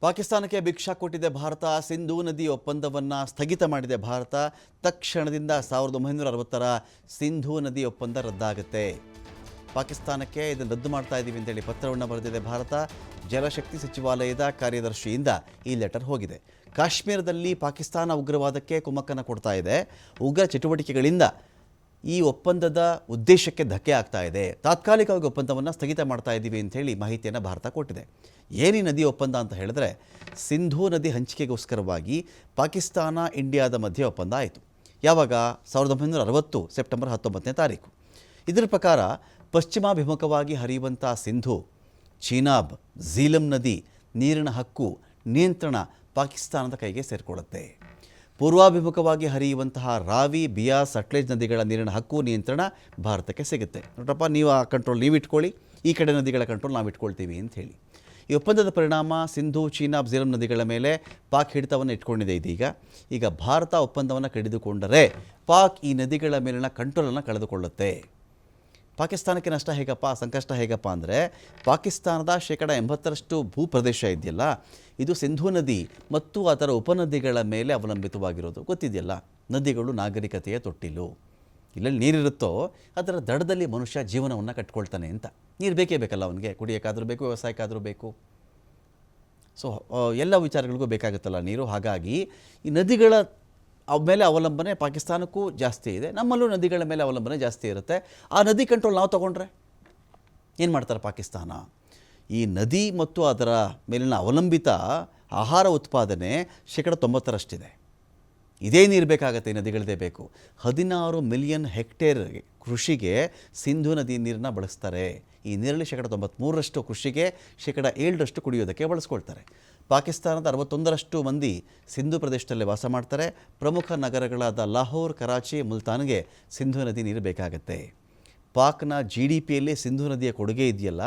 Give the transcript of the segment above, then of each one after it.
ಪಾಕಿಸ್ತಾನಕ್ಕೆ ಭಿಕ್ಷಾ ಕೊಟ್ಟಿದೆ ಭಾರತ. ಸಿಂಧೂ ನದಿ ಒಪ್ಪಂದವನ್ನು ಸ್ಥಗಿತ ಮಾಡಿದೆ ಭಾರತ. ತಕ್ಷಣದಿಂದ 1960ರ ಸಿಂಧೂ ನದಿ ಒಪ್ಪಂದ ರದ್ದಾಗುತ್ತೆ. ಪಾಕಿಸ್ತಾನಕ್ಕೆ ಇದನ್ನು ರದ್ದು ಮಾಡ್ತಾ ಇದ್ದೀವಿ ಅಂತೇಳಿ ಪತ್ರವನ್ನು ಬರೆದಿದೆ ಭಾರತ. ಜಲಶಕ್ತಿ ಸಚಿವಾಲಯದ ಕಾರ್ಯದರ್ಶಿಯಿಂದ ಈ ಲೆಟರ್ ಹೋಗಿದೆ. ಕಾಶ್ಮೀರದಲ್ಲಿ ಪಾಕಿಸ್ತಾನ ಉಗ್ರವಾದಕ್ಕೆ ಕುಮ್ಮಕ್ಕನ್ನು ಕೊಡ್ತಾ ಇದೆ. ಉಗ್ರ ಚಟುವಟಿಕೆಗಳಿಂದ ಈ ಒಪ್ಪಂದದ ಉದ್ದೇಶಕ್ಕೆ ಧಕ್ಕೆ ಆಗ್ತಾ ಇದೆ. ತಾತ್ಕಾಲಿಕವಾಗಿ ಒಪ್ಪಂದವನ್ನು ಸ್ಥಗಿತ ಮಾಡ್ತಾ ಇದ್ದೀವಿ ಅಂಥೇಳಿ ಮಾಹಿತಿಯನ್ನು ಭಾರತ ಕೊಟ್ಟಿದೆ. ಏನಿ ನದಿ ಒಪ್ಪಂದ ಅಂತ ಹೇಳಿದ್ರೆ ಸಿಂಧೂ ನದಿ ಹಂಚಿಕೆಗೋಸ್ಕರವಾಗಿ ಪಾಕಿಸ್ತಾನ ಇಂಡಿಯಾದ ಮಧ್ಯೆ ಒಪ್ಪಂದ ಆಯಿತು. ಯಾವಾಗ? 1960 ಸೆಪ್ಟೆಂಬರ್ 19ನೇ ತಾರೀಕು. ಇದರ ಪ್ರಕಾರ ಪಶ್ಚಿಮಾಭಿಮುಖವಾಗಿ ಹರಿಯುವಂಥ ಸಿಂಧೂ, ಚೀನಾಬ್, ಝೀಲಂ ನದಿ ನೀರಿನ ಹಕ್ಕು ನಿಯಂತ್ರಣ ಪಾಕಿಸ್ತಾನದ ಕೈಗೆ ಸೇರಿಕೊಳ್ಳುತ್ತೆ. ಪೂರ್ವಾಭಿಮುಖವಾಗಿ ಹರಿಯುವಂತಹ ರಾವಿ, ಬಿಯಾಸ್, ಸಟ್ಲೇಜ್ ನದಿಗಳ ನೀರಿನ ಹಕ್ಕು ನಿಯಂತ್ರಣ ಭಾರತಕ್ಕೆ ಸಿಗುತ್ತೆ. ನೋಡ್ರಪ್ಪ, ನೀವು ಆ ಕಂಟ್ರೋಲ್ ನೀವು ಇಟ್ಕೊಳ್ಳಿ, ಈ ಕಡೆ ನದಿಗಳ ಕಂಟ್ರೋಲ್ ನಾವು ಇಟ್ಕೊಳ್ತೀವಿ ಅಂತ ಹೇಳಿ. ಈ ಒಪ್ಪಂದದ ಪರಿಣಾಮ ಸಿಂಧೂ, ಚೀನಾಬ್, ಝೀಲಂ ನದಿಗಳ ಮೇಲೆ ಪಾಕ್ ಹಿಡಿತವನ್ನು ಇಟ್ಕೊಂಡಿದೆ. ಈಗ ಭಾರತ ಒಪ್ಪಂದವನ್ನು ಕಡಿದುಕೊಂಡರೆ ಪಾಕ್ ಈ ನದಿಗಳ ಮೇಲಿನ ಕಂಟ್ರೋಲನ್ನು ಕಳೆದುಕೊಳ್ಳುತ್ತೆ. ಪಾಕಿಸ್ತಾನಕ್ಕೆ ನಷ್ಟ ಹೇಗಪ್ಪ, ಸಂಕಷ್ಟ ಹೇಗಪ್ಪ ಅಂದರೆ ಪಾಕಿಸ್ತಾನದ 80% ಭೂಪ್ರದೇಶ ಇದೆಯಲ್ಲ, ಇದು ಸಿಂಧೂ ನದಿ ಮತ್ತು ಅದರ ಉಪನದಿಗಳ ಮೇಲೆ ಅವಲಂಬಿತವಾಗಿರೋದು. ಗೊತ್ತಿದೆಯಲ್ಲ, ನದಿಗಳು ನಾಗರಿಕತೆಯ ತೊಟ್ಟಿಲು. ಇಲ್ಲೆಲ್ಲಿ ನೀರಿರುತ್ತೋ ಅದರ ದಡದಲ್ಲಿ ಮನುಷ್ಯ ಜೀವನವನ್ನು ಕಟ್ಕೊಳ್ತಾನೆ ಅಂತ. ನೀರು ಬೇಕೇ ಬೇಕಲ್ಲ ಅವನಿಗೆ, ಕುಡಿಯೋಕ್ಕಾದರೂ ಬೇಕು, ವ್ಯವಸಾಯಕ್ಕಾದರೂ ಬೇಕು. ಸೊ ಎಲ್ಲ ವಿಚಾರಗಳಿಗೂ ಬೇಕಾಗುತ್ತಲ್ಲ ನೀರು. ಹಾಗಾಗಿ ಈ ನದಿಗಳ ಮೇಲೆ ಅವಲಂಬನೆ ಪಾಕಿಸ್ತಾನಕ್ಕೂ ಜಾಸ್ತಿ ಇದೆ, ನಮ್ಮಲ್ಲೂ ನದಿಗಳ ಮೇಲೆ ಅವಲಂಬನೆ ಜಾಸ್ತಿ ಇರುತ್ತೆ. ಆ ನದಿ ಕಂಟ್ರೋಲ್ ನಾವು ತೊಗೊಂಡ್ರೆ ಏನು ಮಾಡ್ತಾರೆ ಪಾಕಿಸ್ತಾನ? ಈ ನದಿ ಮತ್ತು ಅದರ ಮೇಲಿನ ಅವಲಂಬಿತ ಆಹಾರ ಉತ್ಪಾದನೆ 90%ರಷ್ಟಿದೆ. ಇದೇ ನೀರು ಬೇಕಾಗತ್ತೆ, ಈ ನದಿಗಳದೇ ಬೇಕು. 16 ಮಿಲಿಯನ್ ಹೆಕ್ಟೇರ್ ಕೃಷಿಗೆ ಸಿಂಧೂ ನದಿ ನೀರನ್ನು ಬಳಸ್ತಾರೆ. ಈ ನೀರಲ್ಲಿ 93% ಕೃಷಿಗೆ, 7% ಕುಡಿಯೋದಕ್ಕೆ ಬಳಸ್ಕೊಳ್ತಾರೆ. ಪಾಕಿಸ್ತಾನದ 61% ಮಂದಿ ಸಿಂಧೂ ಪ್ರದೇಶದಲ್ಲಿ ವಾಸ ಮಾಡ್ತಾರೆ. ಪ್ರಮುಖ ನಗರಗಳಾದ ಲಾಹೋರ್, ಕರಾಚಿ, ಮುಲ್ತಾನ್ಗೆ ಸಿಂಧೂ ನದಿ ನೀರು ಬೇಕಾಗತ್ತೆ. ಪಾಕ್ನ GDPಯಲ್ಲಿ ಸಿಂಧೂ ನದಿಯ ಕೊಡುಗೆ ಇದೆಯಲ್ಲ,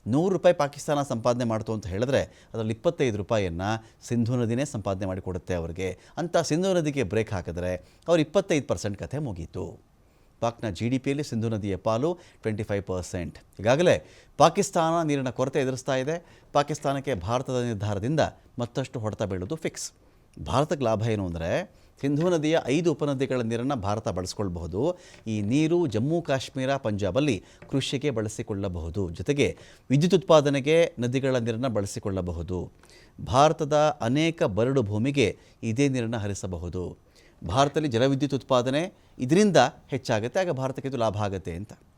₹100 ಪಾಕಿಸ್ತಾನ ಸಂಪಾದನೆ ಮಾಡ್ತು ಅಂತ ಹೇಳಿದ್ರೆ ಅದರಲ್ಲಿ ₹25 ಸಿಂಧೂ ನದಿನೇ ಸಂಪಾದನೆ ಮಾಡಿಕೊಡುತ್ತೆ ಅವರಿಗೆ. ಅಂಥ ಸಿಂಧೂ ನದಿಗೆ ಬ್ರೇಕ್ ಹಾಕಿದ್ರೆ ಅವ್ರು 25% ಕಥೆ ಮುಗೀತು. ಪಾಕ್ನ GDPಯಲ್ಲಿ ಸಿಂಧೂ ನದಿಯ ಪಾಲು 25%. ಈಗಾಗಲೇ ಪಾಕಿಸ್ತಾನ ನೀರಿನ ಕೊರತೆ ಎದುರಿಸ್ತಾ ಇದೆ. ಪಾಕಿಸ್ತಾನಕ್ಕೆ ಭಾರತದ ನಿರ್ಧಾರದಿಂದ ಮತ್ತಷ್ಟು ಹೊಡೆತ ಬೀಳೋದು ಫಿಕ್ಸ್. ಭಾರತಕ್ಕೆ ಲಾಭ ಏನು ಅಂದರೆ ಸಿಂಧೂ ನದಿಯ 5 ಉಪನದಿಗಳ ನೀರನ್ನು ಭಾರತ ಬಳಸ್ಕೊಳ್ಬಹುದು. ಈ ನೀರು ಜಮ್ಮು ಕಾಶ್ಮೀರ, ಪಂಜಾಬಲ್ಲಿ ಕೃಷಿಗೆ ಬಳಸಿಕೊಳ್ಳಬಹುದು. ಜೊತೆಗೆ ವಿದ್ಯುತ್ ಉತ್ಪಾದನೆಗೆ ನದಿಗಳ ನೀರನ್ನು ಬಳಸಿಕೊಳ್ಳಬಹುದು. ಭಾರತದ ಅನೇಕ ಬರಡು ಭೂಮಿಗೆ ಇದೇ ನೀರನ್ನು ಹರಿಸಬಹುದು. ಭಾರತದಲ್ಲಿ ಜಲವಿದ್ಯುತ್ ಉತ್ಪಾದನೆ ಇದರಿಂದ ಹೆಚ್ಚಾಗುತ್ತೆ. ಆಗ ಭಾರತಕ್ಕೆ ಇದು ಲಾಭ ಆಗುತ್ತೆ ಅಂತ.